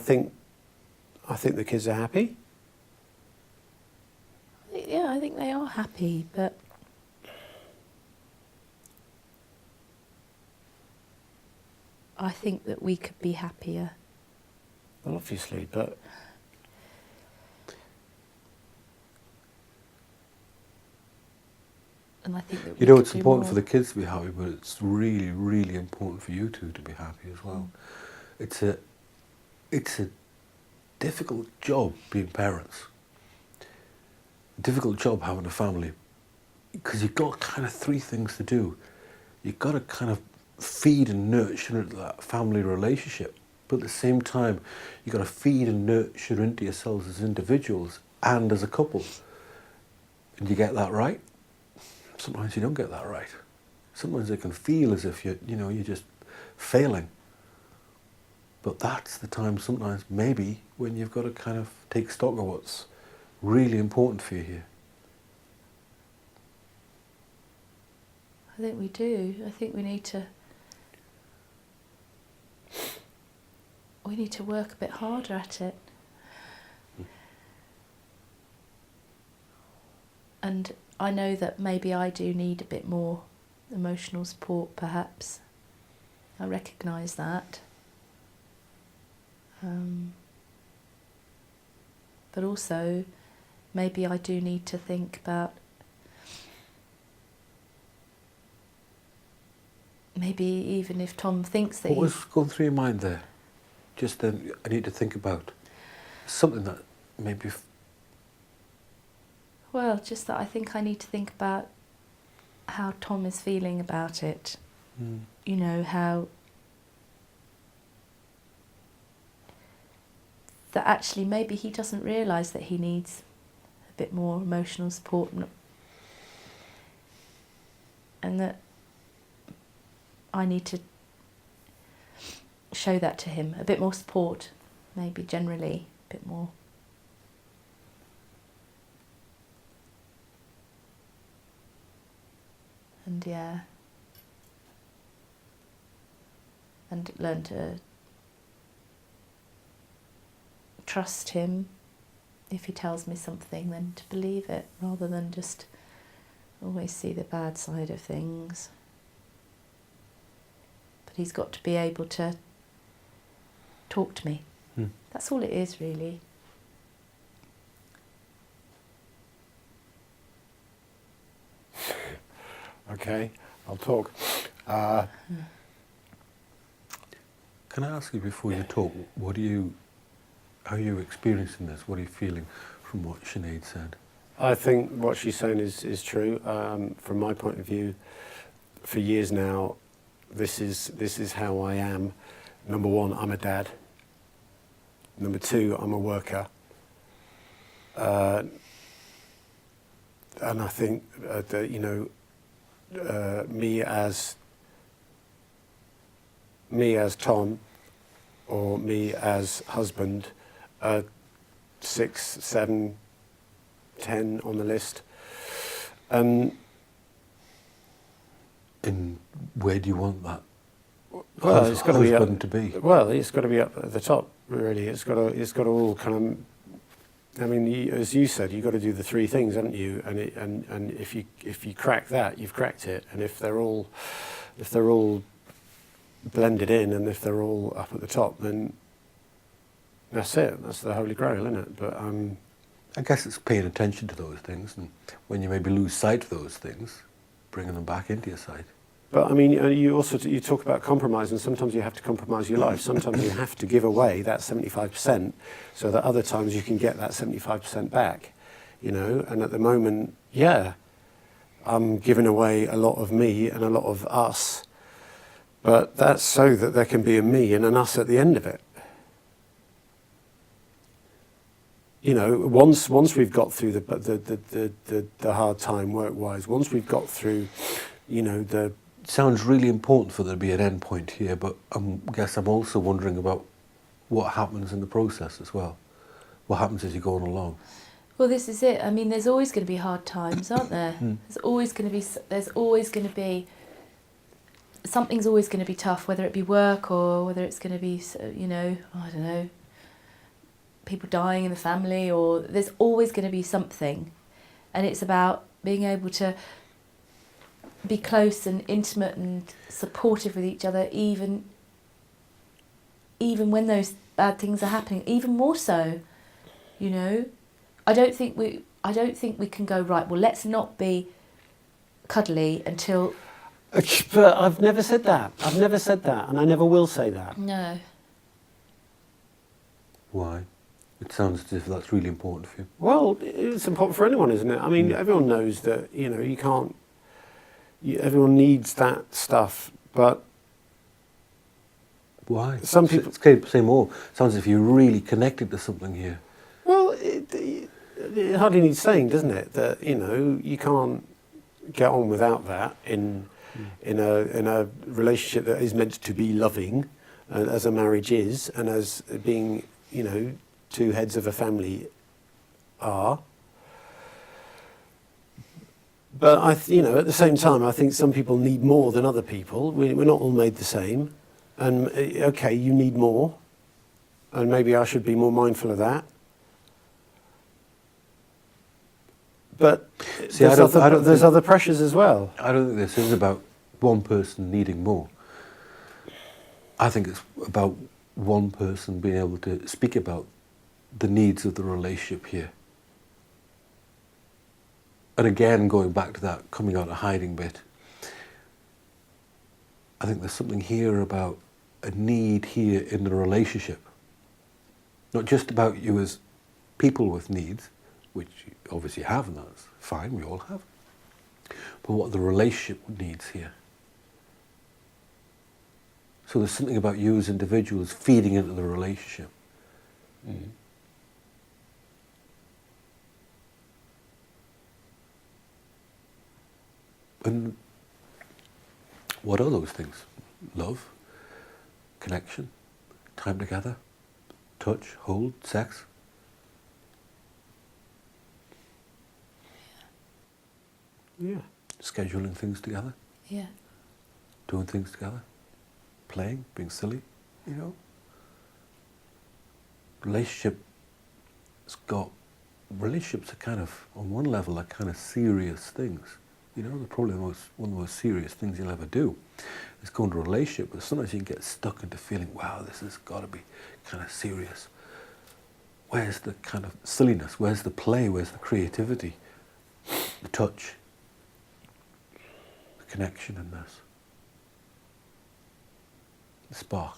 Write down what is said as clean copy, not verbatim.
think the kids are happy. Yeah, I think they are happy, but I think that we could be happier. Well, obviously, but And I think that You know, could it's do important more. for the kids to be happy, but it's really, really important for you two to be happy as well. It's a difficult job being parents. A difficult job having a family, because you've got kind of three things to do. You've got to kind of feed and nurture that family relationship, but at the same time, you've got to feed and nurture into yourselves as individuals and as a couple. And you get that right. Sometimes you don't get that right. Sometimes it can feel as if you're just failing. But that's the time sometimes maybe when you've got to kind of take stock of what's really important for you here. I think we do. I think we need to work a bit harder at it. And I know that maybe I do need a bit more emotional support, perhaps. I recognise that. But also, maybe I do need to think about maybe even if Tom thinks that What was going through your mind there? Just then, I need to think about something that maybe... Well, just that I think I need to think about how Tom is feeling about it. You know, how... that actually maybe he doesn't realise that he needs a bit more emotional support, and that I need to show that to him, a bit more support, maybe generally, a bit more. And yeah, and learn to trust him. If he tells me something, then to believe it rather than just always see the bad side of things. But he's got to be able to talk to me. That's all it is, really. okay, I'll talk. Can I ask you before you talk, how are you experiencing this? What are you feeling from what Sinead said? I think what she's saying is true. From my point of view, for years now, this is how I am. Number one, I'm a dad. Number two, I'm a worker. And I think that, me as Tom, or me as husband, 6, 7, 10 on the list. And where do you want that Well, it's got to be husband to be? Well, it's got to be up at the top, really. It's got to all kind of. I mean, as you said, you've got to do the three things, haven't you? And if you crack that, you've cracked it. And if they're all blended in, and if they're all up at the top, then that's it. That's the holy grail, isn't it? But I guess it's paying attention to those things, and when you maybe lose sight of those things, bringing them back into your sight. But I mean, you talk about compromise, and sometimes you have to compromise your life. Sometimes you have to give away that 75%, so that other times you can get that 75% back. And at the moment, yeah, I'm giving away a lot of me and a lot of us, but that's so that there can be a me and an us at the end of it. Once we've got through the hard time work-wise, once we've got through, the... It sounds really important for there to be an end point here, but I guess I'm also wondering about what happens in the process as well. What happens as you're going along? Well, this is it. I mean, there's always going to be hard times, aren't there? There's always going to be something's always going to be tough, whether it be work or whether it's going to be, I don't know, people dying in the family, or there's always going to be something. And it's about being able to be close and intimate and supportive with each other, even when those bad things are happening, even more so, you know. I don't think we can go, right, well, let's not be cuddly until... But I've never said that. I've never said that, and I never will say that. No. Why? It sounds as if that's really important for you. Well, it's important for anyone, isn't it? I mean, everyone knows that, you know, you can't... everyone needs that stuff, but... Why? Some people... Say more. Sounds as if you're really connected to something here. Well, it hardly needs saying, doesn't it? That, you know, you can't get on without that in a relationship that is meant to be loving, as a marriage is, and as being, you know, two heads of a family are. But you know, at the same time, I think some people need more than other people. We're not all made the same, and okay, you need more, and maybe I should be more mindful of that. But See, there's other pressures as well. I don't think this is about one person needing more. I think it's about one person being able to speak about the needs of the relationship here. And again, going back to that coming out of hiding bit, I think there's something here about a need here in the relationship. Not just about you as people with needs, which you obviously have, and that's fine, we all have, but what the relationship needs here. So there's something about you as individuals feeding into the relationship. Mm. And what are those things? Love, connection, time together, touch, hold, sex. Yeah. Scheduling things together, Yeah. doing things together, playing, being silly, you know. Relationships are kind of, on one level, are kind of serious things. You know, they're probably one of the most serious things you'll ever do is go into a relationship, but sometimes you can get stuck into feeling, wow, this has got to be kind of serious. Where's the kind of silliness? Where's the play? Where's the creativity? The touch? The connection in this? The spark?